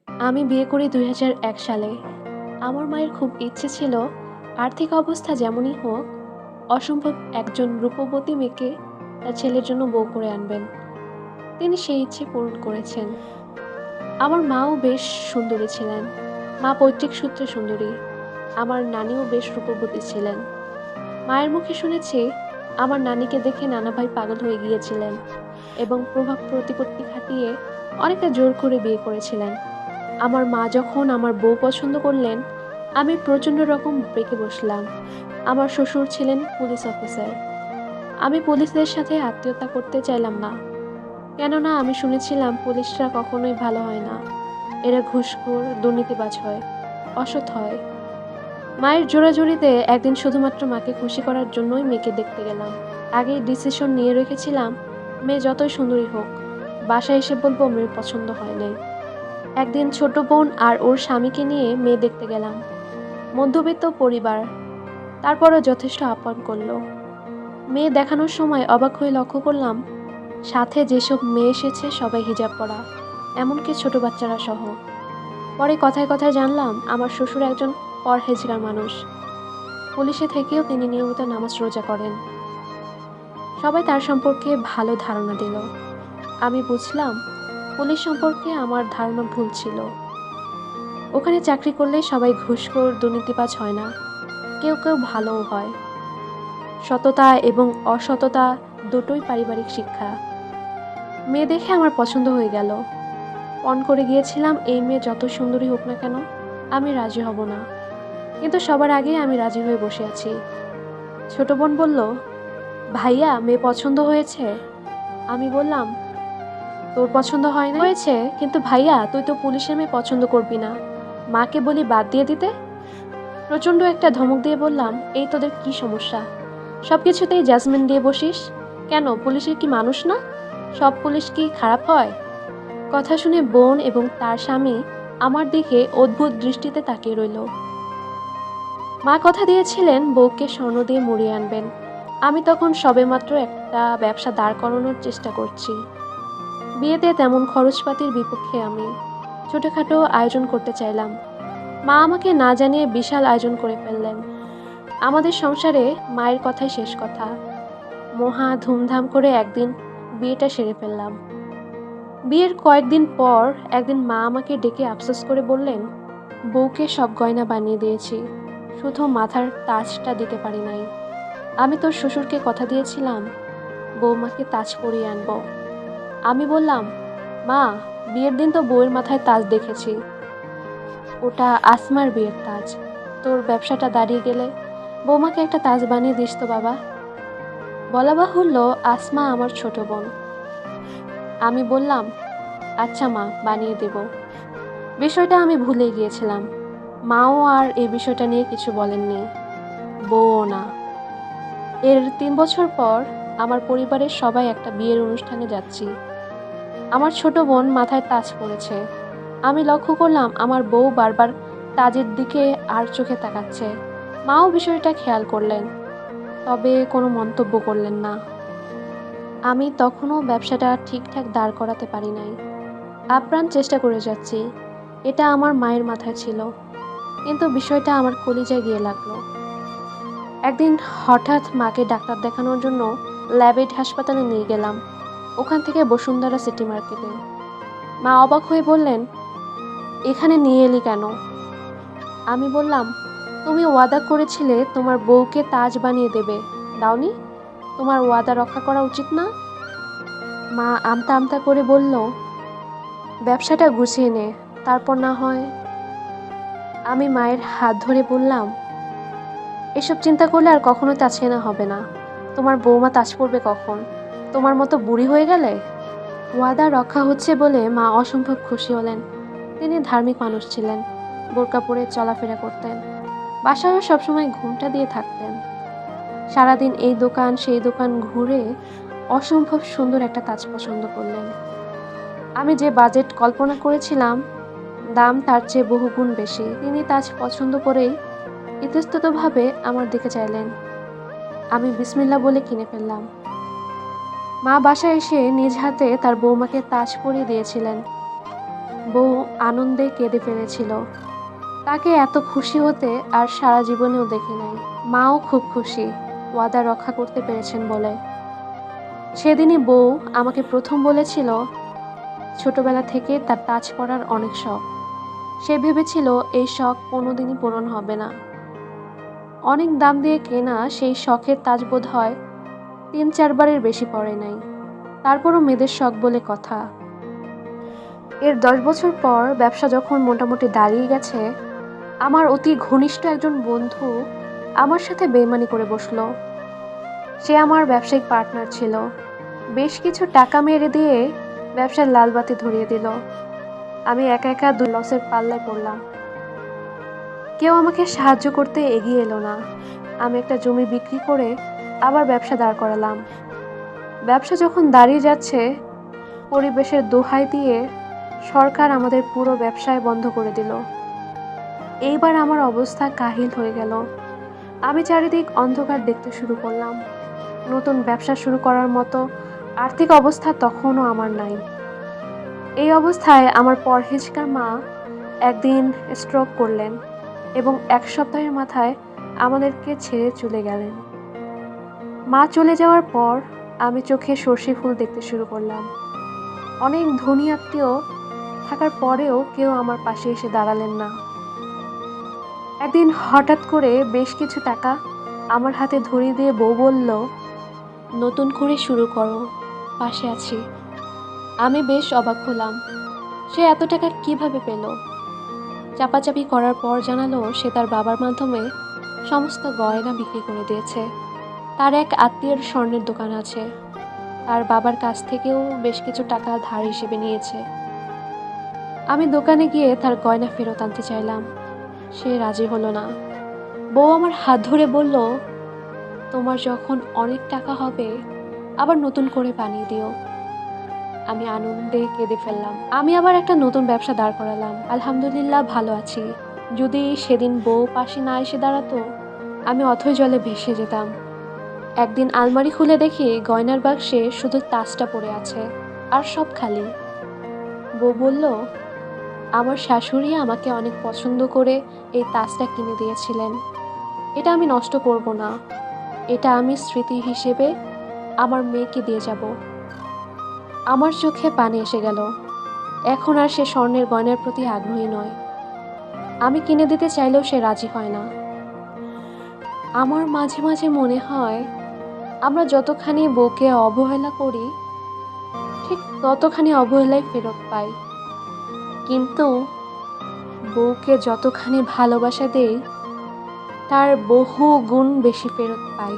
আমি বিয়ে করি ২০০১ সালে। আমার মায়ের খুব ইচ্ছে ছিল আর্থিক অবস্থা যেমনই হোক, অসম্ভব একজন রূপবতী মেয়েকে তার ছেলের জন্য বউ করে আনবেন। তিনি সেই ইচ্ছে পূরণ করেছেন। আমার মাও বেশ সুন্দরী ছিলেন। মা পৈতৃক সূত্রে সুন্দরী। আমার নানিও বেশ রূপবতী ছিলেন। মায়ের মুখে শুনেছি আমার নানিকে দেখে নানা ভাই পাগল হয়ে গিয়েছিলেন এবং প্রভাব প্রতিপত্তি খাটিয়ে অনেকটা জোর করে বিয়ে করেছিলেন। আমার মা যখন আমার বউ পছন্দ করলেন, আমি প্রচণ্ড রকম বেঁকে বসলাম। আমার শ্বশুর ছিলেন পুলিশ অফিসার। আমি পুলিশদের সাথে আত্মীয়তা করতে চাইলাম না। কেননা আমি শুনেছিলাম পুলিশরা কখনোই ভালো হয় না। এরা ঘুষখোর, দুর্নীতিবাজ হয়, অসৎ হয়। মায়ের জোরাজুরিতে একদিন শুধুমাত্র মাকে খুশি করার জন্যই মেয়েকে দেখতে গেলাম। আগেই ডিসিশন নিয়ে রেখেছিলাম, মেয়ে যতই সুন্দরী হোক, বাসায় এসে বলবো মেয়ের পছন্দ হয় নাই। একদিন ছোট বোন আর ওর স্বামীকে নিয়ে মেয়ে দেখতে গেলাম। মধ্যবিত্ত পরিবার, তারপরও যথেষ্ট আপ্যায়ন করলো। মেয়ে দেখানোর সময় অবাক হয়ে লক্ষ্য করলাম, সাথে যেসব মেয়ে এসেছে সবাই হিজাব পরা, এমনকি ছোট বাচ্চারা সহ। পরে কথায় কথায় জানলাম আমার শ্বশুর একজন পরহেজগার মানুষ। পুলিশে থেকেও তিনি নিয়মিত নামাজ রোজা করেন। সবাই তার সম্পর্কে ভালো ধারণা দিল। আমি বুঝলাম পুলিশ সম্পর্কে আমার ধারণা ভুল ছিল। ওখানে চাকরি করলে সবাই ঘুষখোর, দুর্নীতিবাজ হয় না। কেউ কেউ ভালোও হয়। সততা এবং অসততা দুটোই পারিবারিক শিক্ষা। মেয়ে দেখে আমার পছন্দ হয়ে গেল। পণ করে গিয়েছিলাম এই মেয়ে যত সুন্দরী হোক না কেন, আমি রাজি হব না। কিন্তু সবার আগে আমি রাজি হয়ে বসে আছি। ছোট বোন বলল, ভাইয়া মেয়ে পছন্দ হয়েছে? আমি বললাম, তোর পছন্দ হয় না? হয়েছে, কিন্তু ভাইয়া তুই তো পুলিশের মেয়ে পছন্দ করবি না। মাকে বলি বাদ দিয়ে দিতে। প্রচণ্ড একটা ধমক দিয়ে বললাম, এই তোদের কি সমস্যা? সব কিছুতেই জাজমেন্ট দিয়ে বসিস কেন? পুলিশের কি মানুষ না? সব পুলিশ কি খারাপ হয়? কথা শুনে বোন এবং তার স্বামী আমার দিকে অদ্ভুত দৃষ্টিতে তাকিয়ে রইল। মা কথা দিয়েছিলেন বউকে স্বর্ণ দিয়ে মুড়িয়ে আনবেন। আমি তখন সবেমাত্র একটা ব্যবসা দাঁড় করানোর চেষ্টা করছি। বিয়েতে তেমন খরচপাতির বিপক্ষে আমি। ছোটখাটো আয়োজন করতে চাইলাম। মা আমাকে না জানিয়ে বিশাল আয়োজন করে ফেললেন। আমাদের সংসারে মায়ের কথাই শেষ কথা। মহা ধুমধাম করে একদিন বিয়েটা সেরে ফেললাম। বিয়ের কয়েকদিন পর একদিন মা আমাকে ডেকে আফসোস করে বললেন, বউকে সব গয়না বানিয়ে দিয়েছি, শুধু মাথার তাজটা দিতে পারি নাই। আমি তোর শ্বশুরকে কথা দিয়েছিলাম বৌমাকে তাজ পরিয়ে আনবো। আমি বললাম, মা, বিয়ের দিন তো বউয়ের মাথায় তাজ দেখেছি, ওটা আসমার বিয়ের তাজ। তোর ব্যবসাটা দাঁড়িয়ে গেলে বৌমাকে একটা তাজ বানিয়ে দিস তো বাবা। বলা বাহুল্য, আসমা আমার ছোট বোন। আমি বললাম, আচ্ছা মা, বানিয়ে দেব। বিষয়টা আমি ভুলে গিয়েছিলাম। মাও আর এই বিষয়টা নিয়ে কিছু বলেননি, বউও না। এর ৩ বছর পর আমার পরিবারের সবাই একটা বিয়ের অনুষ্ঠানে যাচ্ছি। আমার ছোট বোন মাথায় তাজ পরেছে। আমি লক্ষ্য করলাম আমার বউ বারবার তাজের দিকে আর চোখে তাকাচ্ছে। মাও বিষয়টা খেয়াল করলেন, তবে কোনো মন্তব্য করলেন না। আমি তখনও ব্যবসাটা ঠিকঠাক দাঁড় করাতে পারি নাই। আপ্রাণ চেষ্টা করে যাচ্ছি। এটা আমার মায়ের মাথায় ছিল, কিন্তু বিষয়টা আমার কলিজায় গিয়ে লাগলো। একদিন হঠাৎ মাকে ডাক্তার দেখানোর জন্য ল্যাবেড হাসপাতালে নিয়ে গেলাম, ওখান থেকে বসুন্ধরা সিটি মার্কেটে। মা অবাক হয়ে বললেন, এখানে নিয়ে এলি কেন? আমি বললাম, তুমি ওয়াদা করেছিলে তোমার বউকে তাজ বানিয়ে দেবে, দাওনি? তোমার ওয়াদা রক্ষা করা উচিত না? মা আমতা আমতা করে বলল, ব্যবসাটা গুছিয়ে নে, তারপর না হয়। আমি মায়ের হাত ধরে বললাম, এসব চিন্তা করলে আর কখনো তাজ কেনা হবে না। তোমার বৌমা তাজ পরবে কখন? তোমার মতো বুড়ি হয়ে গেলে? ওয়াদা রক্ষা হচ্ছে বলে মা অসম্ভব খুশি হলেন। তিনি ধার্মিক মানুষ ছিলেন, বোরকা পরে চলাফেরা করতেন। বাসায়ও সবসময় ঘুমটা দিয়ে থাকতেন। সারাদিন এই দোকান সেই দোকান ঘুরে অসম্ভব সুন্দর একটা তাজ পছন্দ করলেন। আমি যে বাজেট কল্পনা করেছিলাম, দাম তার চেয়ে বহুগুণ বেশি। তিনি তাজ পছন্দ করেই ইতস্ততভাবে আমার দিকে চাইলেন। আমি বিসমিল্লাহ বলে কিনে ফেললাম। মা বাসায় এসে নিজ হাতে তার বৌমাকে তাজ পরিয়ে দিয়েছিলেন। বউ আনন্দে কেঁদে ফেলেছিল। তাকে এত খুশি হতে আর সারা জীবনেও দেখি নাই। মাও খুব খুশি, ওয়াদা রক্ষা করতে পেরেছেন বলে। সেদিনই বউ আমাকে প্রথম বলেছিল ছোটবেলা থেকে তার তাজ পরার অনেক শখ। সে ভেবেছিল এই শখ কোনোদিনই পূরণ হবে না। অনেক দাম দিয়ে কেনা সেই শখের তাজ বোধ হয় ৩-৪ বারের বেশি পরে নাই। তারপরও মেয়েদের শখ বলে কথা। এর ১০ বছর পর ব্যবসা যখন মোটামুটি দাঁড়িয়ে গেছে, আমার অতি ঘনিষ্ঠ একজন বন্ধু আমার সাথে বেইমানি করে বসলো। সে আমার ব্যবসায়িক পার্টনার ছিল। বেশ কিছু টাকা মেরে দিয়ে ব্যবসার লাল বাতি ধরিয়ে দিল। আমি একা একা লসের পাল্লায় পড়লাম। কেউ আমাকে সাহায্য করতে এগিয়ে এলো না। আমি একটা জমি বিক্রি করে আবার ব্যবসা দাঁড় করালাম। ব্যবসা যখন দাঁড়িয়ে যাচ্ছে, পরিবেশের দোহাই দিয়ে সরকার আমাদের পুরো ব্যবসায় বন্ধ করে দিল। এইবার আমার অবস্থা কাহিল হয়ে গেল। আমি চারিদিক অন্ধকার দেখতে শুরু করলাম। নতুন ব্যবসা শুরু করার মতো আর্থিক অবস্থা তখনও আমার নাই। এই অবস্থায় আমার পরহেজগার মা একদিন স্ট্রোক করলেন এবং ১ সপ্তাহের মাথায় আমাদেরকে ছেড়ে চলে গেলেন। মা চলে যাওয়ার পর আমি চোখে সর্ষে ফুল দেখতে শুরু করলাম। অনেক ধনী আত্মীয় থাকার পরেও কেউ আমার পাশে এসে দাঁড়ালেন না। একদিন হঠাৎ করে বেশ কিছু টাকা আমার হাতে ধরিয়ে দিয়ে বউ বলল, নতুন করে শুরু করো, পাশে আছি। আমি বেশ অবাক হলাম। সে এত টাকা কিভাবে পেল? চাপাচাপি করার পর জানালো সে তার বাবার মাধ্যমে সমস্ত গয়না বিক্রি করে দিয়েছে। তার এক আত্মীয়ের স্বর্ণের দোকান আছে। তার বাবার কাছ থেকেও বেশ কিছু টাকা ধার হিসেবে নিয়েছে। আমি দোকানে গিয়ে তার গয়না ফেরত আনতে চাইলাম। সে রাজি হলো না। বউ আমার হাত ধরে বলল, তোমার যখন অনেক টাকা হবে আবার নতুন করে বানিয়ে দিও। আমি আনন্দে কেঁদে ফেললাম। আমি আবার একটা নতুন ব্যবসা দাঁড় করালাম। আলহামদুলিল্লাহ ভালো আছি। যদি সেদিন বউ পাশে না এসে দাঁড়াতো, আমি অথৈ জলে ভেসে যেতাম। একদিন আলমারি খুলে দেখি গয়নার বাক্সে শুধু তাজটা পড়ে আছে, আর সব খালি। বউ বলল, আমার শাশুড়ি আমাকে অনেক পছন্দ করে এই তাজটা কিনে দিয়েছিলেন। এটা আমি নষ্ট করব না। এটা আমি স্মৃতি হিসেবে আমার মেয়েকে দিয়ে যাব। আমার চোখে পানি এসে গেল। এখন আর সে স্বর্ণের গয়নার প্রতি আগ্রহী নয়। আমি কিনে দিতে চাইলেও সে রাজি হয় না। আমার মাঝে মাঝে মনে হয় আমরা যতখানি বউকে অবহেলা করি, ঠিক ততখানি অবহেলাই ফেরত পাই। কিন্তু বউকে যতখানি ভালোবাসা দেই, তার বহু গুণ বেশি ফেরত পাই।